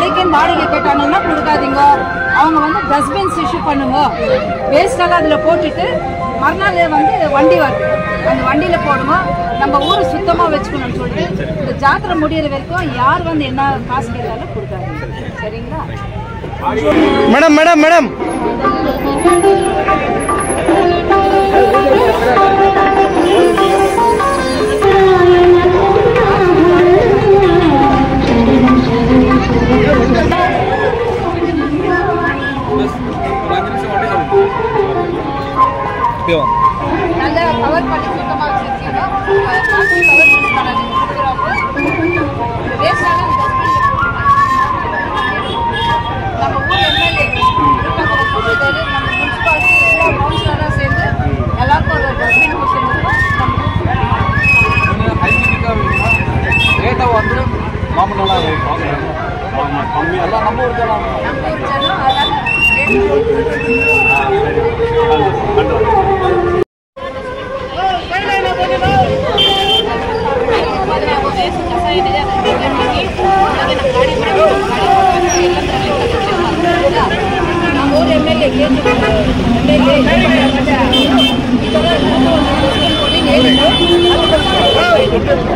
கடைக்கு வாடகை கேட்டாங்கன்னா கொடுக்காதீங்க. அவங்க வந்து டஸ்ட்பின்ஸ் இஷ்யூ பண்ணுங்க. வேஸ்டெல்லாம் அதில் போட்டுட்டு மறுநாள் வந்து வண்டி வருது, அந்த வண்டியில் போடுங்க. நம்ம ஊரை சுத்தமாக வச்சுக்கணும்னு சொல்லிட்டு இந்த ஜாத்திரை முடியிற வரைக்கும் யார் வந்து என்ன காசு கேட்டாலும் கொடுக்காதீங்க. சரிங்களா? மேடம் மேடம் மேடம் நல்ல கவர் பண்ணி சுத்தமாக வச்சிருக்கீங்க. நம்ம ஊர் எம்எல்ஏ நம்ம முனிசிபாலிட்டி எல்லா கவுன்சிலராக சேர்ந்து எல்லாருக்கும் ஒரு டஸ்ட்பின் கொடுத்துருக்கோம். ரேட்டாக வந்து மாமூலாக எல்லாம் நம்ம ஊர் ஜனம்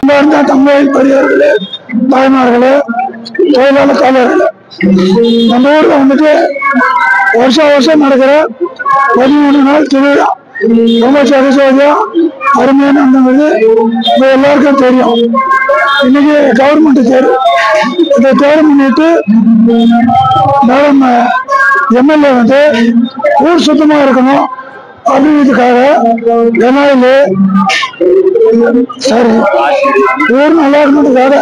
அதனால தமிழ் பெரியவர்களே, தாய்மார்களே, தொழிலாளர் தலைவர்களே, நம்ம ஊர்ல வந்துட்டு வருஷம் நடக்கிற 13 நாள் திருவிழா ரொம்ப சரஸ்வதியா அருமையா நடந்தது எல்லாருக்கும் தெரியும். இன்னைக்கு கவர்மெண்ட் தேர்வு, இதை தேர்வு பண்ணிட்டு மேடம் எம்எல்ஏ வந்து ஊர் சுத்தமா இருக்கணும் அப்படின்றதுக்காக எம்எல்ஏ சரி ஊர் நல்லா இருக்கணுன்றதுக்காக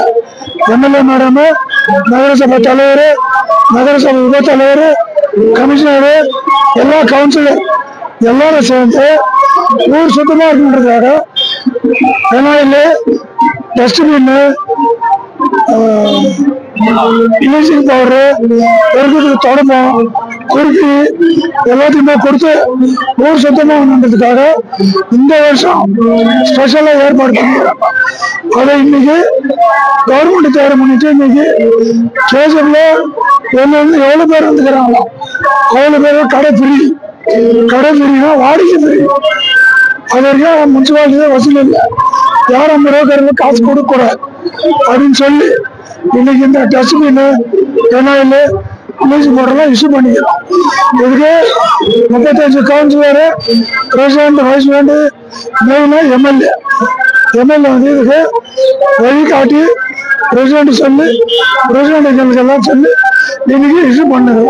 எம்எல்ஏ மேடம், நகரசபை தலைவர், நகரசபை உப தலைவர், கமிஷனர், எல்லா கவுன்சிலர் எல்லாரும் சேர்ந்து ஊர் சுத்தமா இருக்கணுன்றதுக்காக எம்எல்ஏ டஸ்ட்பின், ப்ளீச்சிங் பவுடரு, பெருக்கிறதுக்கு தொடப்பம், குறுக்கி எல்லாத்தையுமே கொடுத்து ஊர் சுத்தமாக பண்ணுறதுக்காக இந்த வருஷம் ஸ்பெஷலாக ஏற்பாடு பண்ணிக்கிறாங்க. அதை இன்னைக்கு கவர்மெண்ட் தயார் பண்ணிட்டு இன்னைக்கு கேசப்ல எவ்வளோ பேர் வந்துக்கிறாங்களோ அவ்வளோ பேர் கடை ஃப்ரீனா வாடகை ஃப்ரீ. அது வரைக்கும் முனிசிபாலிட்டி தான் வசூல் இல்லை, யாரும் 50 ரூபா காசு கொடுக்கக்கூடாது அப்படின்னு சொல்லி இன்னைக்கு இந்த டஸ்ட்பின் என்ஐல ப்ளீச்சிங் பவுடர்லாம் இஷ்யூ பண்ணிக்கிறோம். இதுக்கு 35 கவுன்சிலர், பிரசிடண்ட், வைஸ் பிரசிடண்ட், மெயினாக எம்எல்ஏ வந்து இதுக்கு வழிகாட்டி பிரசிடண்ட் சொல்லி பிரசிடண்ட் எல்லாம் சொல்லி இன்னைக்கு இஷ்யூ பண்ணுறோம்.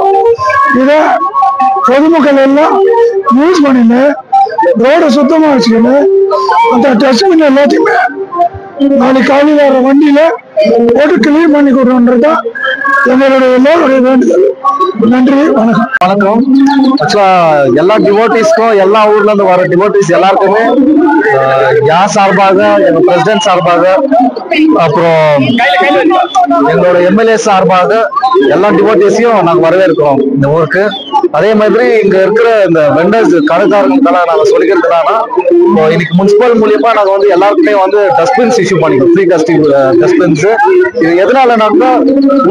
இதை பொதுமக்கள் எல்லாம் யூஸ் பண்ணின்னு ரோடை சுத்தமாக வச்சுக்கின்னு அந்த டஸ்ட்பின் எல்லாத்தையுமே நாளைக்கு காலையில் வர வண்டியில போட்டு கிளீன் பண்ணி கொடுறோன்றதுதான் எங்களுடைய எல்லோருடைய வேண்டுதல். நன்றி, வணக்கம். வணக்கம். ஆக்சுவலா எல்லா டிவோட்டிஸ்க்கும், எல்லா ஊர்ல இருந்து வர டிவோட்டிஸ் எல்லாருக்குமே யார் சார்பாக, எங்க பிரசிடென்ட் சார்பாக, அப்புறம் எங்களோட எம்எல்ஏ சார்பாக எல்லா டிவோட்டிஸையும் நாங்க வரவேற்கிறோம் இந்த ஊருக்கு. அதே மாதிரி இங்க இருக்கிற இந்த வெண்டர்ஸ் கடைக்காரங்களுக்கெல்லாம் நாங்க சொல்லிக்கிறதுனா, இன்னைக்கு முனிசிபல் மூலியமா நாங்க வந்து எல்லாருக்குமே வந்து டஸ்ட்பின்ஸ் இஷ்யூ பண்ணிக்கிறோம், ஃப்ரீ டஸ்ட்பின்ஸ். இது எதனாலனாக்கா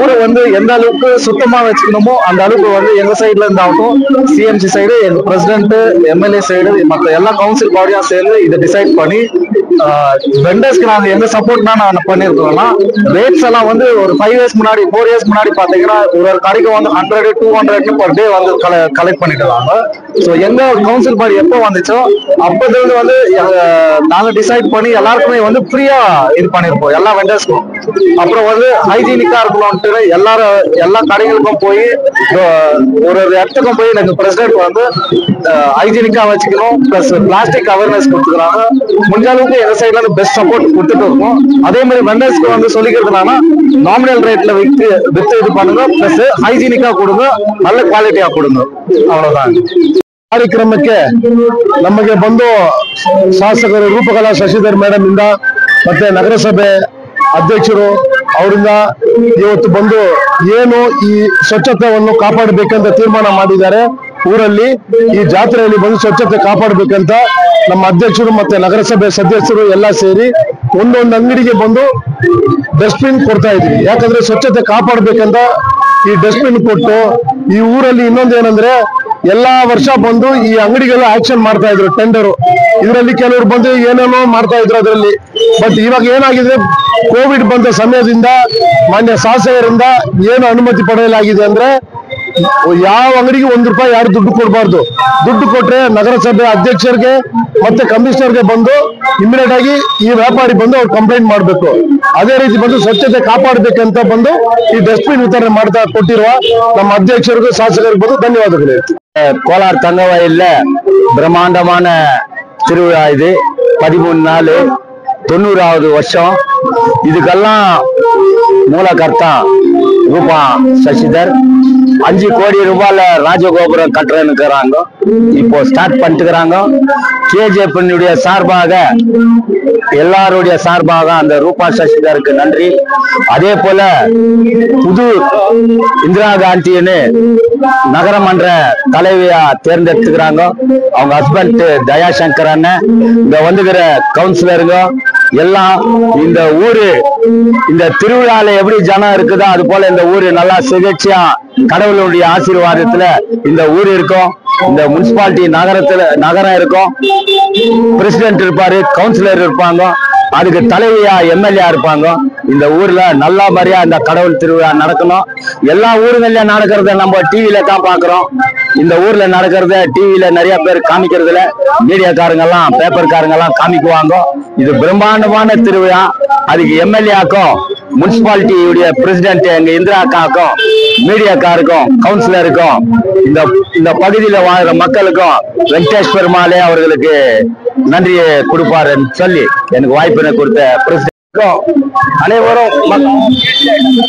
ஊரை வந்து எந்த அளவுக்கு சுத்தமா வச்சுக்கணுமோ அந்த அளவுக்கு வந்து எங்க சைட்ல இருந்தாகட்டும், சிஎம்சி சைடு, எங்க பிரசிடென்ட், எம்எல்ஏ சைடு, மற்ற எல்லா கவுன்சில் பாடியும் சேர்ந்து இதை டிசைட் பண்ணி வெண்டர்ஸ்க்கு நாங்க எங்க சப்போர்ட்னா நாங்க பண்ணிருக்கோம்னா, ரேட்ஸ் எல்லாம் வந்து ஒரு 5 years முன்னாடி 4 years முன்னாடி பாத்தீங்கன்னா ஒரு கடைக்கு வந்து 100, 200 பர் டே வந்து கலெக்ட் பண்ணிட்டு இருக்காங்க. ஸோ எங்க கவுன்சில் பாடி எப்போ வந்துச்சோ அப்போது வந்து நாங்க டிசைட் பண்ணி எல்லாருக்குமே வந்து ஃப்ரீயா இது பண்ணிருப்போம் எல்லா வெண்டர்ஸ்க்கும். அப்புறம் வந்து ஹைஜீனிக்கா இருக்கணும்ட்டு எல்லா கடைகளுக்கும் போய் ஒரு இடத்துக்கும் போய் எனக்கு பிரசிடென்ட் வந்து ஹைஜீனிக்கா வச்சுக்கணும், பிளஸ் பிளாஸ்டிக் அவேர்னஸ் கொடுத்துக்கிறாங்க. முடிஞ்ச அளவுக்கு எங்க சைட்ல இருந்து பெஸ்ட் சப்போர்ட் கொடுத்துட்டு இருக்கோம். அதே மாதிரி வெண்டர்ஸ்க்கு வந்து சொல்லிக்கிறதுனா, நாமினல் ரேட்ல வித்து இது பண்ணுங்க, பிளஸ் ಹೈಜಿನಿಕಾ ಕೊಡುಗ, நல்ல ಕ್ವಾಲಿಟಿಯಾಗಿ ಕೊಡುಗ, ಅவ்வளவுதான். ಕಾರ್ಯಕ್ರಮಕ್ಕೆ ನಮಗೆ ಬಂದು ಶಾಸಕರು ರೂಪಕಲಾ ಶಶಿಧರ್ ಮೇಡಮ್ ಇಂದ ಮತ್ತೆ ನಗರಸಭೆ ಅಧ್ಯಕ್ಷರು ಅವರಿಂದ ಇವತ್ತು ಬಂದು ಏನು ಈ ಸ್ವಚ್ಛತೆಯನ್ನು ಕಾಪಾಡಬೇಕಂತ ತೀರ್ಮಾನ ಮಾಡಿದ್ದಾರೆ. ಊರಲ್ಲಿ ಈ ಜಾತ್ರೆಯಲ್ಲಿ ಬಂದು ಸ್ವಚ್ಛತೆ ಕಾಪಾಡಬೇಕಂತ ನಮ್ಮ ಅಧ್ಯಕ್ಷರು ಮತ್ತೆ ನಗರಸಭೆ ಸದಸ್ಯರು ಎಲ್ಲ ಸೇರಿ ಒಂದೊಂದು ಅಂಗಡಿಗೆ ಬಂದು ಡಸ್ಟ್ಬಿನ್ ಕೊಡ್ತಾ ಇದ್ವಿ. ಯಾಕಂದ್ರೆ ಸ್ವಚ್ಛತೆ ಕಾಪಾಡಬೇಕಂತ ಈ ಡಸ್ಟ್ಬಿನ್ ಕೊಟ್ಟು ಈ ಊರಲ್ಲಿ ಇನ್ನೊಂದೇನಂದ್ರೆ ಎಲ್ಲಾ ವರ್ಷ ಬಂದು ಈ ಅಂಗಡಿಗೆಲ್ಲ ಆಕ್ಷನ್ ಮಾಡ್ತಾ ಇದ್ರು ಟೆಂಡರ್. ಇದರಲ್ಲಿ ಕೆಲವರು ಬಂದು ಏನೇನೋ ಮಾಡ್ತಾ ಇದ್ರು ಅದರಲ್ಲಿ. ಬಟ್ ಇವಾಗ ಏನಾಗಿದೆ, ಕೋವಿಡ್ ಬಂದ ಸಮಯದಿಂದ ಮಾನ್ಯ ಶಾಸಕರಿಂದ ಏನು ಅನುಮತಿ ಪಡೆಯಲಾಗಿದೆ ಅಂದ್ರೆ ಯಾವ ಅಂಗಡಿಗೆ ₹1 ಯಾರು ದುಡ್ಡು ಕೊಡಬಾರ್ದು. ದುಡ್ಡು ಕೊಟ್ರೆ ನಗರಸಭೆ ಅಧ್ಯಕ್ಷರಿಗೆ ಮತ್ತೆ ಕಮಿಷನರ್ಗೆ ಬಂದು ಇಮಿಡಿಯೇಟ್ ಆಗಿ ಈ ವ್ಯಾಪಾರಿ ಬಂದು ಅವ್ರು ಕಂಪ್ಲೇಂಟ್ ಮಾಡಬೇಕು. ಅದೇ ರೀತಿ ಬಂದು ಸ್ವಚ್ಛತೆ ಕಾಪಾಡಬೇಕಂತ ಬಂದು ಈ ಡಸ್ಟ್ಬಿನ್ ವಿತರಣೆ ಮಾಡ್ತಾ ಕೊಟ್ಟಿರುವ ನಮ್ಮ ಅಧ್ಯಕ್ಷರಿಗೂ ಶಾಸಕರಿಗೂ ಬಂದು ಧನ್ಯವಾದಗಳು. கோலார் தங்க வயல்ல பிரம்மாண்டமான திருவிழா இது. 13 நாள் 90வது வருஷம். இதுக்கெல்லாம் மூலகர்த்தா ரூபா சசிதர். 5 கோடி ரூபாயில ராஜகோபுரம் கட்டுறேன்னுக்குறாங்க. இப்போ ஸ்டார்ட் பண்ணிட்டுக்கிறாங்க. கேஜிஎஃப்னுடைய சார்பாக எல்லாருடைய சார்பாக அந்த ரூபா சசிதருக்கு நன்றி. அதே போல புது இந்திரா காந்தின்னு நகரமன்ற தலைவியா தேர்ந்தெடுத்துக்கிறாங்க. அவங்க ஹஸ்பண்ட் தயாசங்கர் அண்ணன், இங்க வந்துக்கிற கவுன்சிலருங்க எல்லாம் இந்த ஊரு இந்த திருவிழால எப்படி ஜனம் இருக்குதோ அது போல இந்த ஊரு நல்லா சுழற்சியா கடவுளுடைய ஆசீர்வாதத்துல இந்த ஊர் இருக்கும். இந்த முனிசிபாலிட்டி நகரம் இருக்கும். பிரசிடென்ட் இருப்பாரு, கவுன்சிலர் இருப்பாங்க, அதுக்கு தலைவியா எம்எல்ஏ இருப்பாங்க. இந்த ஊர்ல நல்ல மாதிரியா இந்த கடவுள் திருவிழா நடக்கணும். எல்லா ஊருகள்ல நடக்கிறத நம்ம டிவில தான் பாக்குறோம். இந்த ஊர்ல நடக்கிறத டிவில நிறைய பேர் காமிக்கிறதுல மீடியாக்காரங்க எல்லாம் பேப்பர்காரங்க எல்லாம் காமிக்குவாங்க. இது பிரம்மாண்டமான திருவிழா. அதுக்கு எம்எல்ஏக்கும் முனிசிபாலிட்டியுடைய பிரசிடென்ட் எங்க இந்திரா அக்காக்கும் மீடியாக்காருக்கும் கவுன்சிலருக்கும் இந்த பகுதியில வாழ்ற மக்களுக்கும் வெங்கடேஷ் பெருமாளே அவர்களுக்கு நன்றியை கொடுப்பாருன்னு சொல்லி எனக்கு வாய்ப்பினை கொடுத்த பிரசிடென்ட்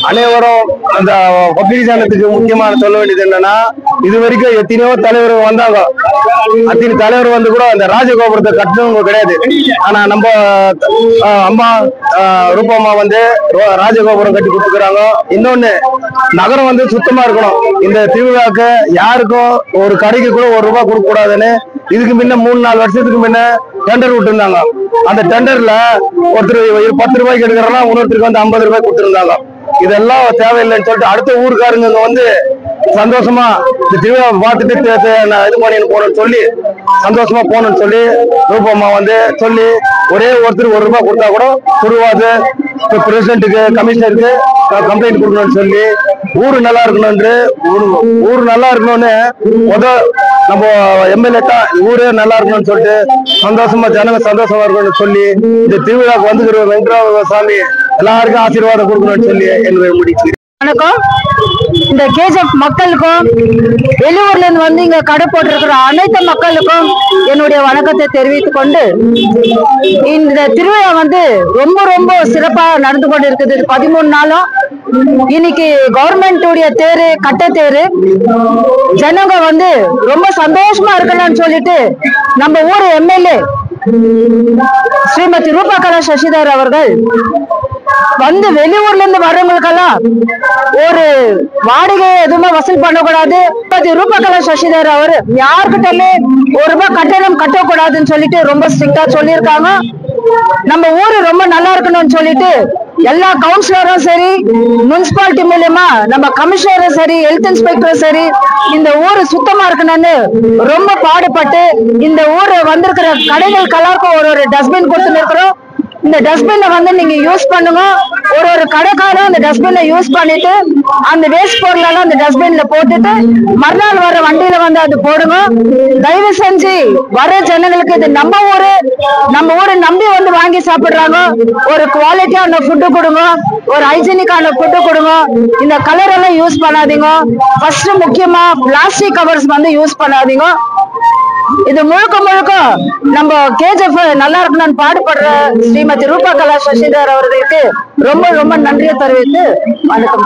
அனைவரும் அந்த பக்ரீஜானத்துக்கு முக்கியமான சொல்ல வேண்டியது என்னன்னா, இது வரைக்கும் எத்தனையோ தலைவர் வந்தாங்க. அத்தனை தலைவர் வந்து கூட அந்த ராஜகோபுரத்தை கட்டணவங்க கிடையாது. ஆனா நம்ம அம்மா ரூபம்மா வந்து ராஜகோபுரம் கட்டி கொடுத்துக்கிறாங்க. இன்னொன்னு, நகரம் வந்து சுத்தமா இருக்கணும். இந்த திருவிழாக்கு யாருக்கும் ஒரு கடைக்கு கூட ₹1 கொடுக்க கூடாதுன்னு இதுக்கு முன்ன 3-4 வருஷத்துக்கு முன்ன டெண்டர் விட்டுருந்தாங்க. அந்த டெண்டர்ல ஒருத்தர் ₹10 எடுக்கிறனா இன்னொருத்தருக்கு வந்து ₹50 கொடுத்துருந்தாங்க. இதெல்லாம் தேவையில்லைன்னு சொல்லிட்டு அடுத்த ஊருக்காரங்க வந்து சந்தோஷமா இந்த திருவிழா பார்த்துட்டு இது பண்ணின்னு போகணும்னு சொல்லி சந்தோஷமா போகணும்னு சொல்லி ரூபம்மா வந்து சொல்லி ஒரே ஒருத்தர் ₹1 கொடுத்தா கூட கொடுவாது. பிரசிடென்ட்டுக்கு கமிஷனருக்கு கம்ப்ளைண்ட் கொடுக்கணும்னு சொல்லி ஊரு நல்லா இருக்கணும்னு ஊரு நல்லா இருக்கணும்னு நம்ம எம்எல்ஏ தான் ஊரே நல்லா இருக்கணும்னு சொல்லிட்டு சந்தோஷமா ஜனங்க சந்தோஷமா இருக்கணும்னு சொல்லி இந்த திருவிழாக்கு வந்துக்கிற வெங்கடாஜ சாமி எல்லாருக்கும் ஆசீர்வாதம் கொடுக்கணும்னு சொல்லி என்னுடைய முடிச்சு. வணக்கம். இந்த கேஜிஎஃப் மக்களுக்கும் வெளியூர்ல இருந்து வந்து இங்க கடை போட்டிருக்கிற அனைத்து மக்களுக்கும் என்னுடைய வணக்கத்தை தெரிவித்துக் கொண்டு, இந்த திருவிழா வந்து ரொம்ப ரொம்ப சிறப்பா நடந்து கொண்டு இருக்குது. 13 நாளும் இன்னைக்கு கவர்மெண்ட் தேரு கட்ட தேரு ஜனங்க வந்து ரொம்ப சந்தோஷமா இருக்கணும்னு சொல்லிட்டு நம்ம ஊர் எம்எல்ஏ ஸ்ரீமதி ரூபா கலா சசிதர் அவர்கள் வந்து வெளியூர்ல இருந்து வர்றவங்களுக்கெல்லாம் ஒரு வாடகை எதுவுமே வசூல் பண்ணக்கூடாது. ரூபா கலா சசிதர் அவர் யாருக்கிட்டே ₹1 கட்டணம் கட்டக்கூடாதுன்னு சொல்லிட்டு ரொம்ப ஸ்ட்ரிக்டா சொல்லியிருக்காங்க. நம்ம ஊரு ரொம்ப நல்லா இருக்கணும்னு சொல்லிட்டு எல்லா கவுன்சிலரும் சரி, முனிசிபாலிட்டி மூலியமா நம்ம கமிஷனரும் சரி, ஹெல்த் இன்ஸ்பெக்டரும் சரி, இந்த ஊரு சுத்தமா இருக்கணும்னு ரொம்ப பாடுபட்டு இந்த ஊரு வந்திருக்கிற கடைகள் எல்லாருக்கும் ஒரு டஸ்ட்பின் கொடுத்துன்னு இருக்கிறோம். இந்த டஸ்ட்பினை வந்து நீங்க யூஸ் பண்ணுங்க. ஒரு கடைக்காரன் அந்த டஸ்ட்பினை யூஸ் பண்ணிட்டு அந்த வேஸ்ட் பொருள் எல்லாம் அந்த டஸ்ட்பின்ல போட்டுட்டு மறுநாள் வர வண்டியில வந்து அது போடுங்க. தயவு செஞ்சு வர ஜனங்களுக்கு இது நம்ம ஊரு நம்பி வந்து வாங்கி சாப்பிடுறாங்க. ஒரு குவாலிட்டியான ஃபுட்டு கொடுங்க, ஒரு ஹைஜீனிக்கான ஃபுட்டு கொடுங்க. இந்த கலர் எல்லாம் யூஸ் பண்ணாதீங்க. ஃபர்ஸ்ட் முக்கியமா பிளாஸ்டிக் கவர்ஸ் வந்து யூஸ் பண்ணாதீங்க. இது முழுக்க முழுக்க நம்ம கேஜிஎஃப் நல்லா இருக்கணும்னு பாடுபடுற ஸ்ரீமதி ரூபா கலா சசிதர் அவர்களுக்கு ரொம்ப ரொம்ப நன்றியை தெரிவித்து வணக்கம்.